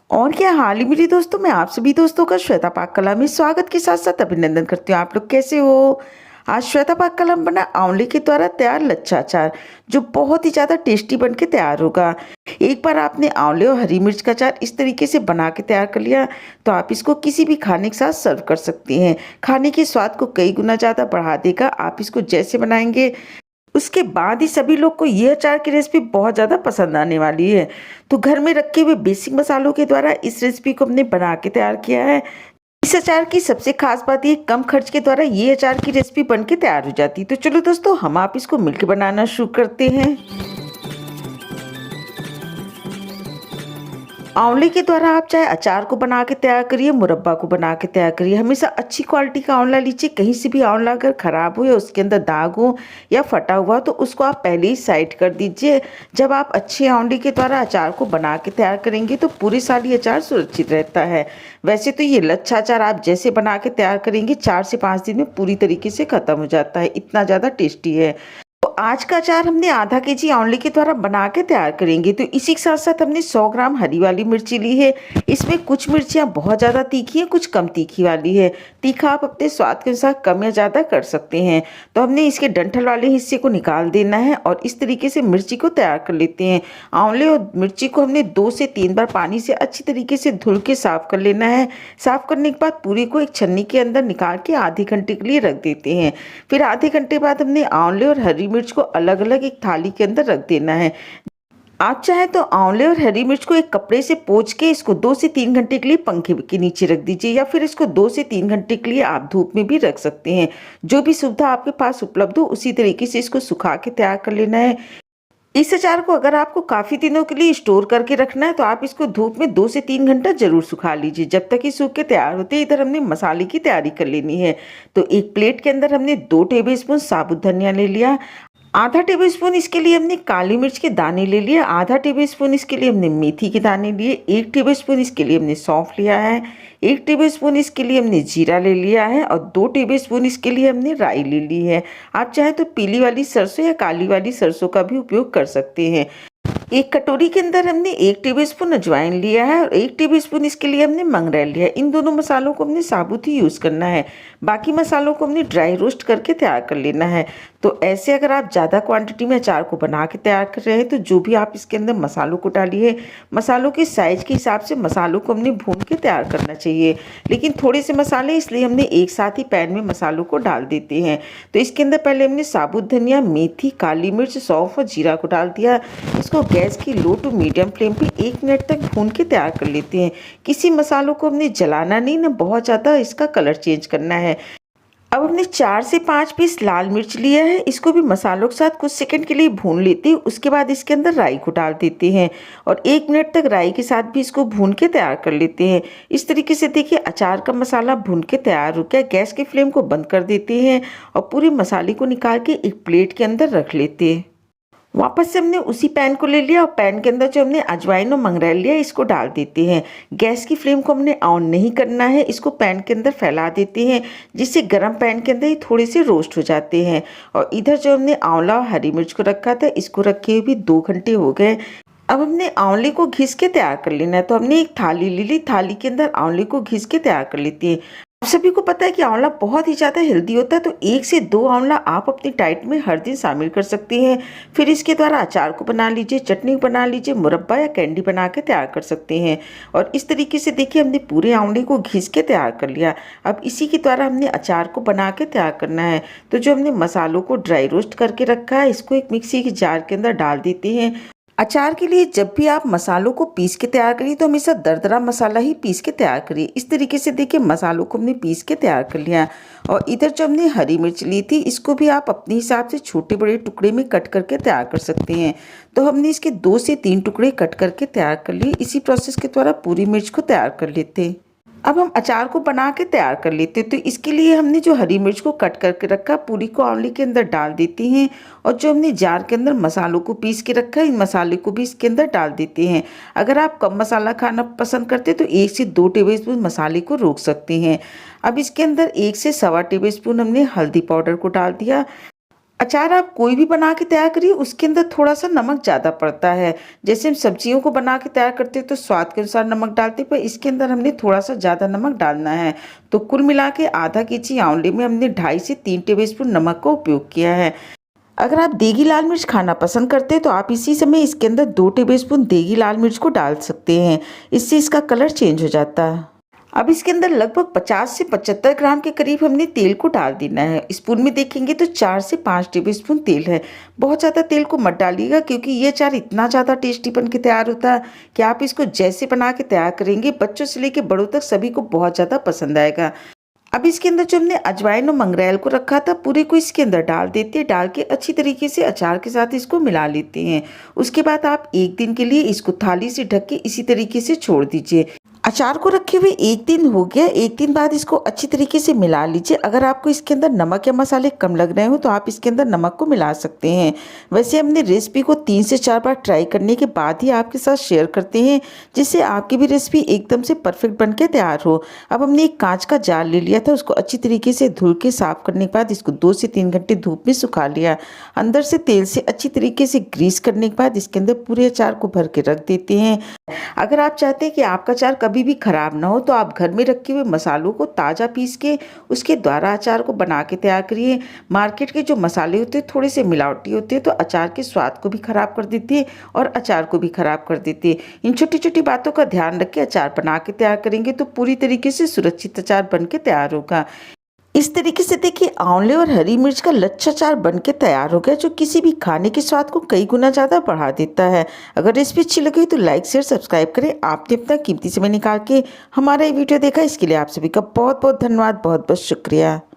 और क्या हाल ही मेरे दोस्तों, मैं आप सभी दोस्तों का श्वेता पाक कला में स्वागत के साथ साथ अभिनंदन करती हूँ। आप लोग कैसे हो? आज श्वेता पाक कला में बना आंवले के द्वारा तैयार लच्छा अचार, जो बहुत ही ज़्यादा टेस्टी बन के तैयार होगा। एक बार आपने आंवले और हरी मिर्च का अचार इस तरीके से बना के तैयार कर लिया तो आप इसको किसी भी खाने के साथ सर्व कर सकते हैं। खाने के स्वाद को कई गुना ज़्यादा बढ़ा देगा। आप इसको जैसे बनाएंगे उसके बाद ही सभी लोग को ये अचार की रेसिपी बहुत ज़्यादा पसंद आने वाली है। तो घर में रखे हुए बेसिक मसालों के द्वारा इस रेसिपी को हमने बना के तैयार किया है। इस अचार की सबसे खास बात ये कम खर्च के द्वारा ये अचार की रेसिपी बन के तैयार हो जाती है। तो चलो दोस्तों, हम आप इसको मिलकर बनाना शुरू करते हैं। आंवले के द्वारा आप चाहे अचार को बना के तैयार करिए, मुरब्बा को बना के तैयार करिए, हमेशा अच्छी क्वालिटी का आंवला लीजिए। कहीं से भी आंवला अगर खराब हो या उसके अंदर दाग हो या फटा हुआ तो उसको आप पहले ही साइड कर दीजिए। जब आप अच्छे आंवले के द्वारा अचार को बना के तैयार करेंगे तो पूरे साल ये अचार सुरक्षित रहता है। वैसे तो ये लच्छा अचार आप जैसे बना के तैयार करेंगे 4 से 5 दिन में पूरी तरीके से खत्म हो जाता है, इतना ज़्यादा टेस्टी है। तो आज का अचार हमने आधा केजी आंवले के द्वारा बना के तैयार करेंगे। तो इसी के साथ साथ हमने 100 ग्राम हरी वाली मिर्ची ली है। इसमें कुछ मिर्चियाँ बहुत ज़्यादा तीखी हैं, कुछ कम तीखी वाली है। तीखा आप अपने स्वाद के अनुसार कम या ज़्यादा कर सकते हैं। तो हमने इसके डंठल वाले हिस्से को निकाल देना है और इस तरीके से मिर्ची को तैयार कर लेते हैं। आंवले और मिर्ची को हमने 2 से 3 बार पानी से अच्छी तरीके से धुल के साफ कर लेना है। साफ करने के बाद पूरी को एक छन्नी के अंदर निकाल के आधे घंटे के लिए रख देते हैं। फिर आधे घंटे बाद हमने आंवले और हरी मिर्च को अलग अलग एक थाली के अंदर रख देना है। आप चाहे तो आंवले और हरी मिर्च को एक कपड़े से पोंछ के इसको 2 से 3 घंटे के लिए पंखे के नीचे रख दीजिए, या फिर इसको 2 से 3 घंटे के लिए आप धूप में भी रख सकते हैं। जो भी सुविधा आपके पास उपलब्ध हो उसी तरीके से इसको सुखा के तैयार कर लेना है। इस अचार को अगर आपको काफ़ी दिनों के लिए स्टोर करके रखना है तो आप इसको धूप में 2 से 3 घंटा जरूर सुखा लीजिए। जब तक ये सूख के तैयार होते हैं इधर हमने मसाले की तैयारी कर लेनी है। तो एक प्लेट के अंदर हमने 2 टेबलस्पून साबुत धनिया ले लिया, आधा टेबलस्पून इसके लिए हमने काली मिर्च के दाने ले लिए, आधा टेबलस्पून इसके लिए हमने मेथी के दाने लिए, 1 टेबलस्पून इसके लिए हमने सौंफ लिया है, 1 टेबलस्पून इसके लिए हमने जीरा ले लिया है और 2 टेबलस्पून इसके लिए हमने राई ले ली है। आप चाहे तो पीली वाली सरसों या काली वाली सरसों का भी उपयोग कर सकते हैं। एक कटोरी के अंदर हमने 1 टेबलस्पून अजवाइन लिया है और 1 टेबलस्पून इसके लिए हमने मंगरेल लिया है। इन दोनों मसालों को हमने साबुत ही यूज़ करना है। बाकी मसालों को हमने ड्राई रोस्ट करके तैयार कर लेना है। तो ऐसे अगर आप ज़्यादा क्वांटिटी में अचार को बना के तैयार कर रहे हैं तो जो भी आप इसके अंदर मसालों को डालिए, मसालों के साइज के हिसाब से मसालों को हमने भून के तैयार करना चाहिए। लेकिन थोड़े से मसाले इसलिए हमने एक साथ ही पैन में मसालों को डाल देते हैं। तो इसके अंदर पहले हमने साबुत धनिया, मेथी, काली मिर्च, सौंफ और जीरा को डाल दिया। इसको गैस की लो टू मीडियम फ्लेम पे 1 मिनट तक भून के तैयार कर लेते हैं। किसी मसालों को हमने जलाना नहीं, ना बहुत ज़्यादा इसका कलर चेंज करना है। अब हमने 4 से 5 पीस लाल मिर्च लिया है, इसको भी मसालों के साथ कुछ सेकंड के लिए भून लेते हैं। उसके बाद इसके अंदर राई को डाल देते हैं और 1 मिनट तक राई के साथ भी इसको भून के तैयार कर लेते हैं। इस तरीके से देखिए अचार का मसाला भून के तैयार हो गया। गैस की फ्लेम को बंद कर देते हैं और पूरे मसाले को निकाल के एक प्लेट के अंदर रख लेते हैं। वापस से हमने उसी पैन को ले लिया और पैन के अंदर जो हमने अजवाइन और मंगरेल लिया इसको डाल देते हैं। गैस की फ्लेम को हमने ऑन नहीं करना है, इसको पैन के अंदर फैला देते हैं जिससे गरम पैन के अंदर ही थोड़े से रोस्ट हो जाते हैं। और इधर जो हमने आंवला और हरी मिर्च को रखा था इसको रखे हुए भी 2 घंटे हो गए। अब हमने आंवले को घिस के तैयार कर लेना है। तो हमने एक थाली ले ली, थाली के अंदर आंवले को घिस के तैयार कर लेते हैं। आप सभी को पता है कि आंवला बहुत ही ज़्यादा हेल्दी होता है, तो 1 से 2 आंवला आप अपनी डाइट में हर दिन शामिल कर सकते हैं। फिर इसके द्वारा अचार को बना लीजिए, चटनी बना लीजिए, मुरब्बा या कैंडी बना के तैयार कर सकते हैं। और इस तरीके से देखिए हमने पूरे आंवले को घिस के तैयार कर लिया। अब इसी के द्वारा हमने अचार को बना के तैयार करना है। तो जो हमने मसालों को ड्राई रोस्ट करके रखा है इसको एक मिक्सी के जार के अंदर डाल देते हैं। अचार के लिए जब भी आप मसालों को पीस के तैयार करिए तो हमेशा दरदरा मसाला ही पीस के तैयार करिए। इस तरीके से देखिए मसालों को हमने पीस के तैयार कर लिया। और इधर जो हमने हरी मिर्च ली थी इसको भी आप अपने हिसाब से छोटे बड़े टुकड़े में कट करके तैयार कर सकते हैं। तो हमने इसके 2 से 3 टुकड़े कट करके तैयार कर लिए। इसी प्रोसेस के द्वारा पूरी मिर्च को तैयार कर लेते हैं। अब हम अचार को बना के तैयार कर लेते हैं। तो इसके लिए हमने जो हरी मिर्च को कट करके रखा पूरी को आंवले के अंदर डाल देते हैं और जो हमने जार के अंदर मसालों को पीस के रखा है इन मसाले को भी इसके अंदर डाल देते हैं। अगर आप कम मसाला खाना पसंद करते हैं तो 1 से 2 टेबलस्पून मसाले को रोक सकते हैं। अब इसके अंदर 1 से सवा टेबलस्पून हमने हल्दी पाउडर को डाल दिया। अचार आप कोई भी बना के तैयार करिए, उसके अंदर थोड़ा-सा नमक ज़्यादा पड़ता है। जैसे हम सब्जियों को बना के तैयार करते हैं तो स्वाद के अनुसार नमक डालते हैं, पर इसके अंदर हमने थोड़ा-सा ज़्यादा नमक डालना है। तो कुल मिला के आधा केजी आंवले में हमने 2.5 से 3 टेबलस्पून नमक का उपयोग किया है। अगर आप देगी लाल मिर्च खाना पसंद करते हैं तो आप इसी समय इसके अंदर 2 टेबलस्पून देगी लाल मिर्च को डाल सकते हैं। इससे इसका कलर चेंज हो जाता है। अब इसके अंदर लगभग 50 से 75 ग्राम के करीब हमने तेल को डाल देना है। स्पून में देखेंगे तो 4 से 5 टेबलस्पून तेल है। बहुत ज़्यादा तेल को मत डालिएगा, क्योंकि ये अचार इतना ज़्यादा टेस्टी बन के तैयार होता है कि आप इसको जैसे बना के तैयार करेंगे, बच्चों से लेके बड़ों तक सभी को बहुत ज़्यादा पसंद आएगा। अब इसके अंदर जो हमने अजवाइन और मंगरेल को रखा था, पूरे को इसके अंदर डाल देते हैं। डाल के अच्छी तरीके से अचार के साथ इसको मिला लेते हैं। उसके बाद आप 1 दिन के लिए इसको थाली से ढक के इसी तरीके से छोड़ दीजिए। अचार को रखे हुए 1 दिन हो गया। 1 दिन बाद इसको अच्छी तरीके से मिला लीजिए। अगर आपको इसके अंदर नमक या मसाले कम लग रहे हो तो आप इसके अंदर नमक को मिला सकते हैं। वैसे हमने रेसिपी को 3 से 4 बार ट्राई करने के बाद ही आपके साथ शेयर करते हैं, जिससे आपकी भी रेसिपी एकदम से परफेक्ट बन के तैयार हो। अब हमने एक कांच का जार ले लिया था, उसको अच्छी तरीके से धुल के साफ करने के बाद इसको 2 से 3 घंटे धूप में सुखा लिया। अंदर से तेल से अच्छी तरीके से ग्रीस करने के बाद इसके अंदर पूरे अचार को भर के रख देते हैं। अगर आप चाहते हैं कि आपका अचार कभी भी खराब ना हो तो आप घर में रखे हुए मसालों को ताज़ा पीस के उसके द्वारा अचार को बना के तैयार करिए। मार्केट के जो मसाले होते हैं थोड़े से मिलावटी होते हैं, तो अचार के स्वाद को भी खराब कर देते हैं और अचार को भी खराब कर देते हैं। इन छोटी छोटी बातों का ध्यान रख के अचार बना के तैयार करेंगे तो पूरी तरीके से सुरक्षित अचार बन के तैयार होगा। इस तरीके से देखिए आंवले और हरी मिर्च का लच्छा अचार बनके तैयार हो गया, जो किसी भी खाने के स्वाद को कई गुना ज़्यादा बढ़ा देता है। अगर रेसिपी अच्छी लगी तो लाइक शेयर सब्सक्राइब करें। आपने अपना कीमती समय निकाल के हमारा ये वीडियो देखा, इसके लिए आप सभी का बहुत बहुत धन्यवाद, बहुत बहुत शुक्रिया।